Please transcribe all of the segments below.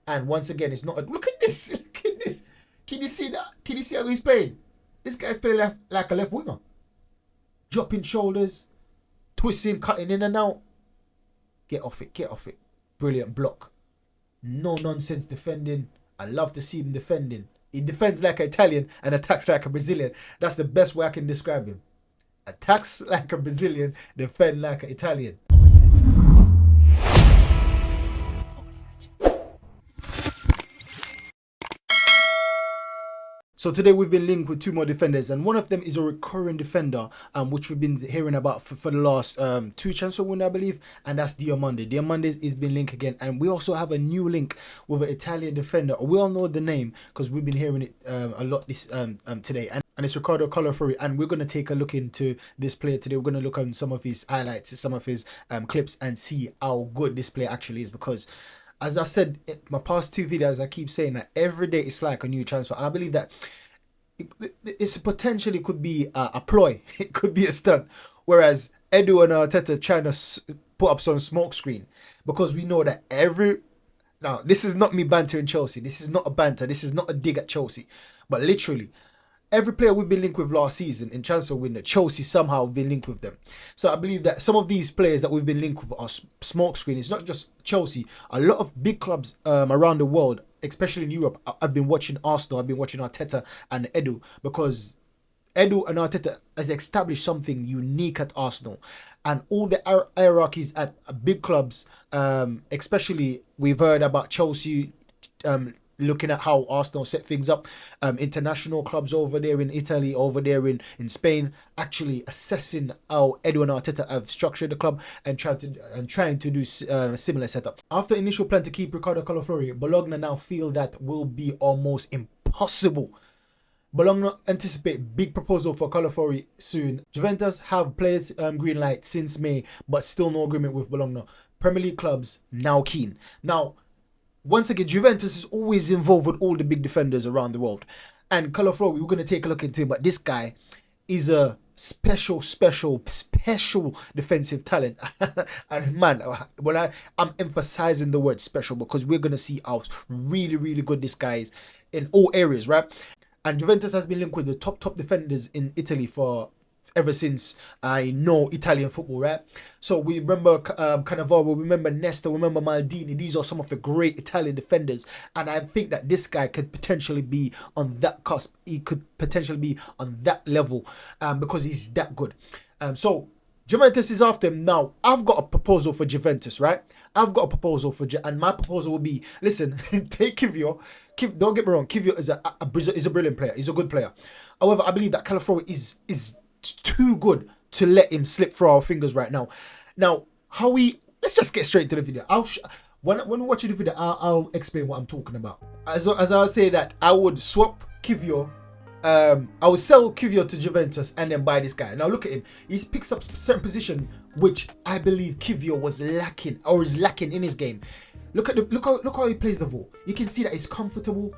And once again, it's not a, look at this. Look at this. Can you see that? Can you see how he's playing? This guy's playing like a left winger. Dropping shoulders, twisting, cutting in and out. Get off it, get off it. Brilliant block. No nonsense defending. I love to see him defending. He defends like an Italian and attacks like a Brazilian. That's the best way I can describe him. Attacks like a Brazilian, defend like an Italian. So today we've been linked with two more defenders, and one of them is a recurring defender, which we've been hearing about for the last two transfer windows, I believe, and that's Diomande. Diomande is been linked again, and we also have a new link with an Italian defender. We all know the name because we've been hearing it a lot this today, and it's Riccardo Calafiori, and we're going to take a look into this player today. We're going to look on some of his highlights, some of his clips, and see how good this player actually is, because as I said in my past two videos, I keep saying that every day it's like a new transfer. And I believe that it's potentially could be a ploy. It could be a stunt. Whereas Edu and Arteta trying to put up some smoke screen. Because we know that now, this is not me bantering Chelsea. This is not a banter. This is not a dig at Chelsea. But literally, every player we've been linked with last season in transfer window, Chelsea somehow been linked with them. So I believe that some of these players that we've been linked with are smoke screen. It's not just Chelsea. A lot of big clubs around the world, especially in Europe, I've been watching Arsenal, I've been watching Arteta and Edu, because Edu and Arteta has established something unique at Arsenal. And all the hierarchies at big clubs, especially we've heard about Chelsea, looking at how Arsenal set things up, international clubs over there in Italy, over there in Spain, actually assessing how Edu and Arteta have structured the club and trying to do a similar setup. After initial plan to keep Riccardo Calafiori, Bologna now feel that will be almost impossible. Bologna anticipate big proposal for Calafiori soon. Juventus have players green light since May, but still no agreement with Bologna. Premier League clubs now keen. Now, once again, Juventus is always involved with all the big defenders around the world. And Calafiori, we're going to take a look into him. But this guy is a special defensive talent. And man, when I'm emphasizing the word special, because we're going to see how really, really good this guy is in all areas, right? And Juventus has been linked with the top defenders in Italy for ever since I know Italian football, right? So we remember Cannavaro, we remember Nesta, we remember Maldini. These are some of the great Italian defenders, and I think that this guy could potentially be on that cusp. He could potentially be on that level because he's that good. So Juventus is after him. Now, I've got a proposal for Juventus, right? I've got a proposal for and my proposal would be, listen, take Kiwior. Don't get me wrong, Kiwior is a brilliant player. He's a good player. However, I believe that Calafiori is too good to let him slip through our fingers right now. Now, let's just get straight to the video. When we're watching the video, I'll explain what I'm talking about. As I would say that I would swap Kiwior, I would sell Kiwior to Juventus and then buy this guy. Now look at him. He picks up certain position which I believe Kiwior was lacking or is lacking in his game. Look how he plays the ball. You can see that he's comfortable.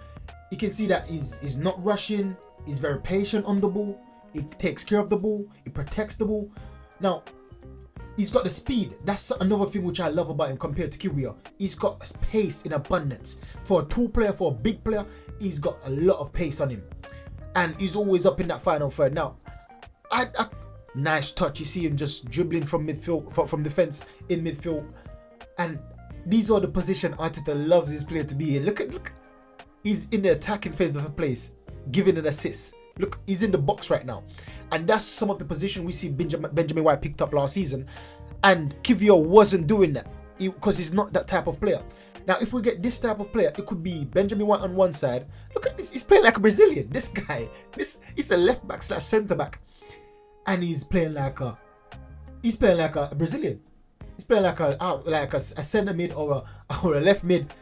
You can see that he's not rushing. He's very patient on the ball. He takes care of the ball. He protects the ball. Now, he's got the speed. That's another thing which I love about him compared to Kiwior. He's got pace in abundance. For a tall player, for a big player, he's got a lot of pace on him. And he's always up in that final third. Now, nice touch. You see him just dribbling from midfield, from defense in midfield. And these are the position Arteta loves his player to be in. Look. He's in the attacking phase of the place, giving an assist. Look, he's in the box right now. And that's some of the position we see Benjamin White picked up last season. And Kiwior wasn't doing that because he's not that type of player. Now, if we get this type of player, it could be Benjamin White on one side. Look at this. He's playing like a Brazilian. This guy, he's a left back / centre back. And he's playing like a Brazilian. He's playing like a centre mid or a left mid.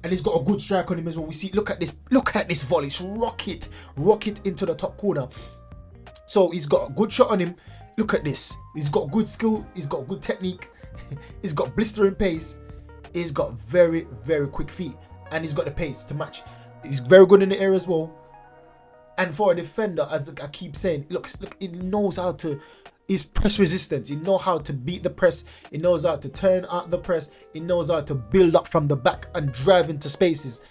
And he's got a good strike on him as well. We see, look at this volley. It's rocket into the top corner. So he's got a good shot on him. Look at this. He's got good skill. He's got good technique. He's got blistering pace. He's got very, very quick feet. And he's got the pace to match. He's very good in the air as well. And for a defender, as I keep saying, look, he knows how to He's press resistance. He knows how to beat the press. He knows how to turn out the press. He knows how to build up from the back and drive into spaces,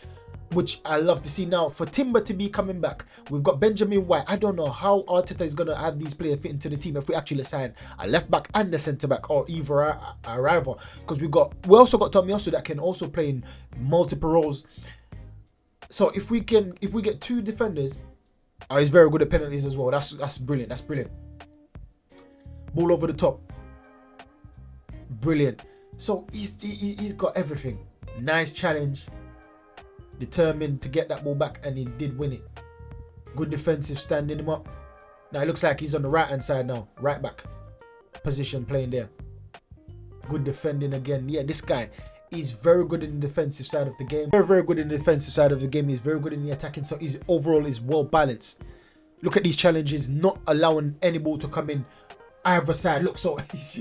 which I love to see. Now, for Timber to be coming back, we've got Benjamin White. I don't know how Arteta is going to have these players fit into the team if we actually sign a left back and a centre back, or either either. Because we also got Tommy Osu that can also play in multiple roles. So if we get two defenders, he's very good at penalties as well. That's brilliant. That's brilliant. Ball over the top, brilliant. So he's got everything. Nice challenge. Determined to get that ball back, and he did win it. Good defensive, standing him up. Now it looks like he's on the right hand side now, right back position, playing there. Good defending again. Yeah, this guy is very good in the defensive side of the game. Very good in the defensive side of the game. He's very good in the attacking. So his overall is well balanced. Look at these challenges, not allowing any ball to come in either side. Look, so this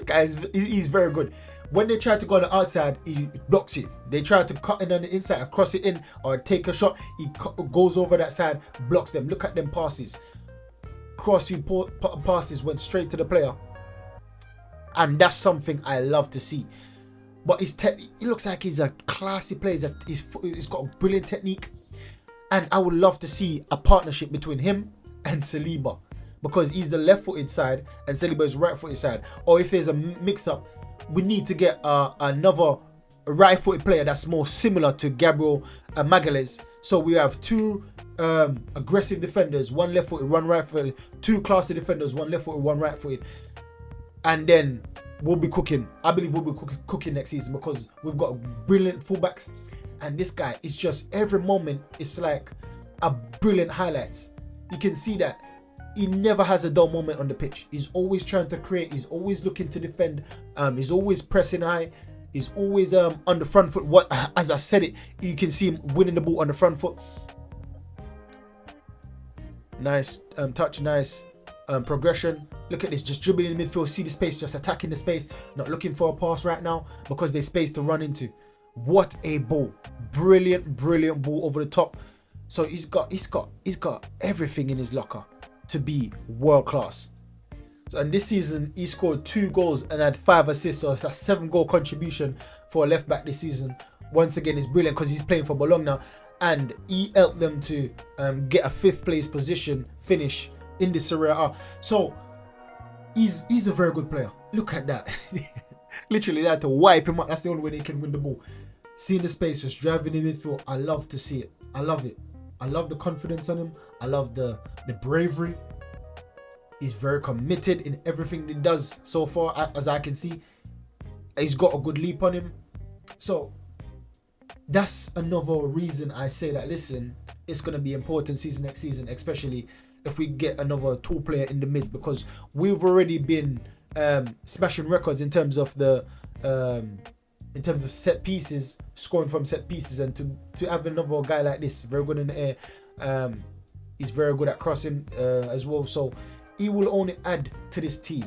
guy he's very good. When they try to go on the outside, he blocks it. They try to cut in on the inside, cross it in, or take a shot. He goes over that side, blocks them. Look at them passes. Crossing passes went straight to the player. And that's something I love to see. But he looks like he's a classy player. He's got a brilliant technique. And I would love to see a partnership between him and Saliba, because he's the left-footed side and Saliba is right-footed side. Or if there's a mix-up, we need to get another right-footed player that's more similar to Gabriel Magalhaes. So we have two aggressive defenders, one left-footed, one right-footed, two classy defenders, one left-footed, one right-footed. And then we'll be cooking. I believe we'll be cooking next season, because we've got brilliant fullbacks. And this guy is just, every moment, it's like a brilliant highlights. You can see that he never has a dull moment on the pitch. He's always trying to create. He's always looking to defend. He's always pressing high. He's always on the front foot. As I said it, you can see him winning the ball on the front foot. Nice touch, nice progression. Look at this, just dribbling in the midfield, see the space, just attacking the space, not looking for a pass right now because there's space to run into. What a ball. Brilliant ball over the top. So he's got everything in his locker to be world class. So, and this season he scored 2 goals and had 5 assists, so it's a 7-goal contribution for a left back this season. Once again, it's brilliant because he's playing for Bologna now, and he helped them to get a 5th place position finish in the Serie A. So he's a very good player. Look at that. Literally, they had to wipe him up. That's the only way they can win the ball. Seeing the space, just driving in midfield. I love to see it. I love it. I love the confidence on him. I love the bravery. He's very committed in everything he does so far, as I can see. He's got a good leap on him. So that's another reason I say that, listen, it's going to be important season next season, especially if we get another tool player in the midst, because we've already been smashing records in terms of the in terms of set pieces, scoring from set pieces, and to have another guy like this, very good in the air. He's very good at crossing as well. So he will only add to this team,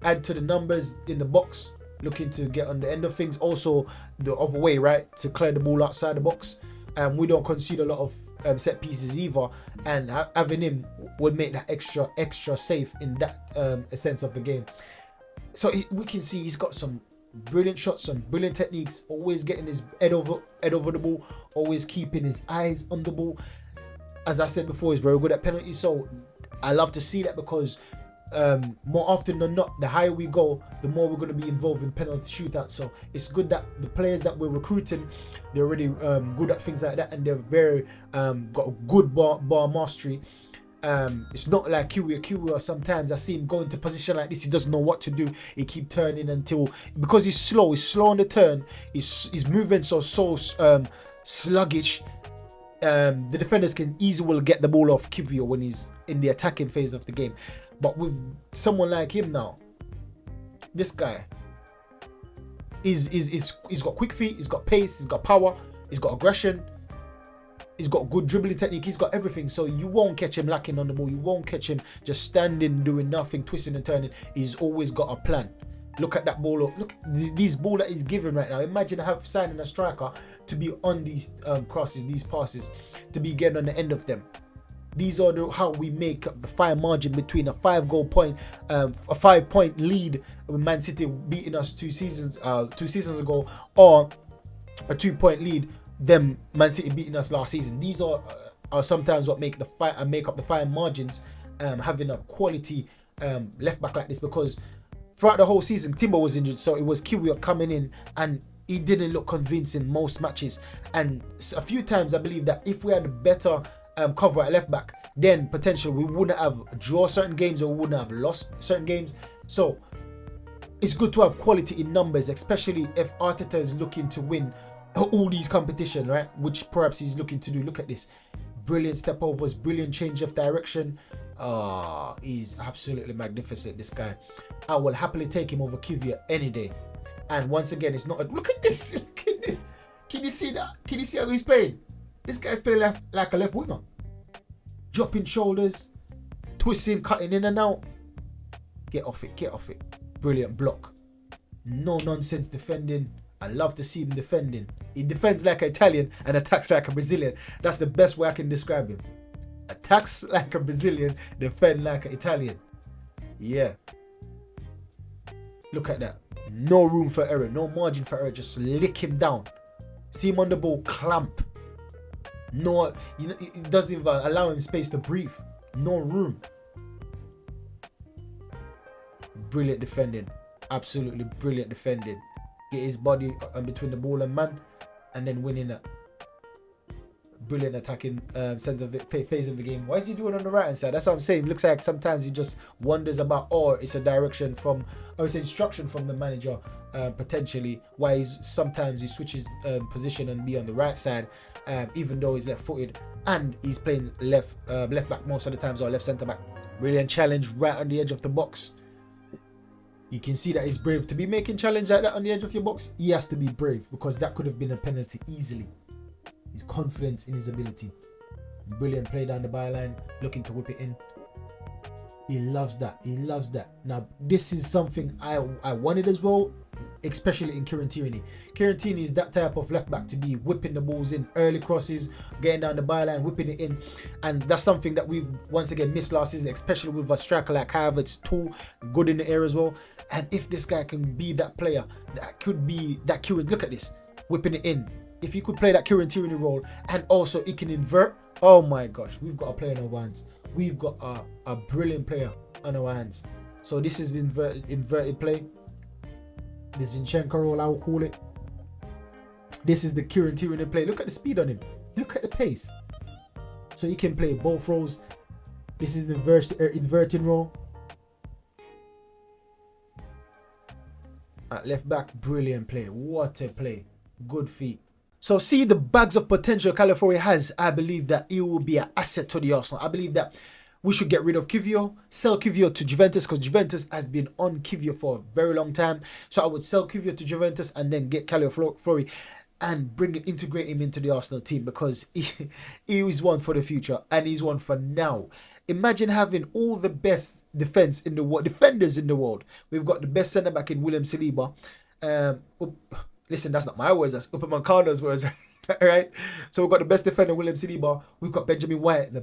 add to the numbers in the box, looking to get on the end of things. Also the other way, right, to clear the ball outside the box. We don't concede a lot of set pieces either, and having him would make that extra safe in that sense of the game. So we can see he's got some brilliant shots, some brilliant techniques, always getting his head over the ball, always keeping his eyes on the ball. As I said before, he's very good at penalties, so I love to see that, because more often than not, the higher we go, the more we're going to be involved in penalty shootouts. So it's good that the players that we're recruiting, they're already good at things like that, and they're very got a good bar mastery. It's not like kiwior. Sometimes I see him go into position like this, he doesn't know what to do. He keep turning because he's slow on the turn. His movements are so sluggish. The defenders can easily get the ball off Kiwior when he's in the attacking phase of the game. But with someone like him now, this guy he's got quick feet, he's got pace, he's got power, he's got aggression, he's got good dribbling technique, he's got everything. So you won't catch him lacking on the ball, you won't catch him just standing doing nothing, twisting and turning. He's always got a plan. Look at that ball. Look, these ball that he's giving right now. Imagine signing a striker to be on these crosses, these passes, to be getting on the end of them. These are how we make up the fine margin between a 5-point lead with Man City beating us two seasons ago, or a 2-point lead, them Man City beating us last season. These are sometimes what make up the fine margins, having a quality left back like this, because throughout the whole season Timber was injured, so it was kiwior coming in, and he didn't look convincing most matches. And a few times I believe that if we had a better cover at left back, then potentially we wouldn't have drawn certain games, or we wouldn't have lost certain games. So it's good to have quality in numbers, especially if Arteta is looking to win all these competition, right? Which perhaps he's looking to do. Look at this. Brilliant step overs, brilliant change of direction. He's absolutely magnificent, this guy. I will happily take him over kiwior any day. And once again, it's not a, look at this. Look at this. Can you see that? Can you see how he's playing? This guy's playing like a left winger. Dropping shoulders, twisting, cutting in and out. Get off it, get off it. Brilliant block. No nonsense defending. I love to see him defending. He defends like an Italian and attacks like a Brazilian. That's the best way I can describe him. Attacks like a Brazilian, defend like an Italian. Yeah. Look at that. No room for error, no margin for error. Just lick him down. See him on the ball, clamp. No, it doesn't even allow him space to breathe. No room. Brilliant defending. Absolutely brilliant defending. Get his body between the ball and man, and then winning that. Brilliant attacking sense of the phase of the game. Why is he doing on the right hand side? That's what I'm saying. Looks like sometimes he just wonders about, or it's a direction from, or it's instruction from the manager, potentially. Why sometimes he switches position and be on the right side, even though he's left footed, and he's playing left back most of the times, or left centre back. Brilliant challenge right on the edge of the box. You can see that he's brave to be making challenge like that on the edge of your box. He has to be brave, because that could have been a penalty easily. He's confident in his ability. Brilliant play down the byline, looking to whip it in. He loves that. He loves that. Now, this is something I wanted as well, especially in Kieran Tierney. Kieran Tierney is that type of left back to be whipping the balls in, early crosses, getting down the byline, whipping it in. And that's something that we once again missed last season, especially with a striker like Havertz, too good in the air as well. And if this guy can be that player, that could be that Kieran, look at this, whipping it in. If he could play that Kieran Tierney role, and also he can invert, oh my gosh, we've got a player on our hands. We've got a brilliant player on our hands. So this is the inverted play. The Zinchenko role, I will call it. This is the Kieran Tierney play. Look at the speed on him. Look at the pace. So he can play both roles. This is the inverting role. At left back, brilliant play. What a play. Good feet. So see the bags of potential Calafiori has. I believe that he will be an asset to the Arsenal. I believe that we should get rid of kiwior, sell kiwior to Juventus, because Juventus has been on kiwior for a very long time. So I would sell kiwior to Juventus and then get Calafiori and integrate him into the Arsenal team, because he is one for the future and he's one for now. Imagine having all the best defenders in the world. We've got the best centre back in William Saliba. Listen, that's not my words, that's Upamecano's words, right? So we've got the best defender, William Saliba. We've got Benjamin White, the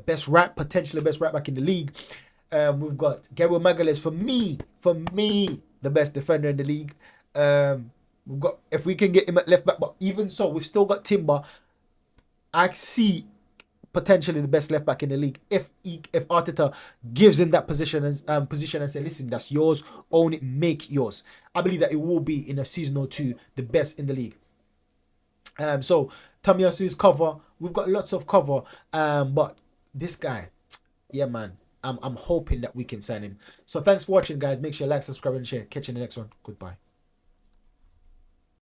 potentially best right back in the league. We've got Gabriel Magalhaes, for me, the best defender in the league. We've got, if we can get him at left back, but even so, we've still got Timber. I see potentially the best left back in the league if Arteta gives him that position and say, listen, that's yours, own it, make yours. I believe that it will be in a season or two the best in the league. So Tomiyasu's cover, we've got lots of cover, but this guy, yeah man, I'm hoping that we can sign him. So thanks for watching, guys. Make sure you like, subscribe and share. Catch you in the next one. Goodbye.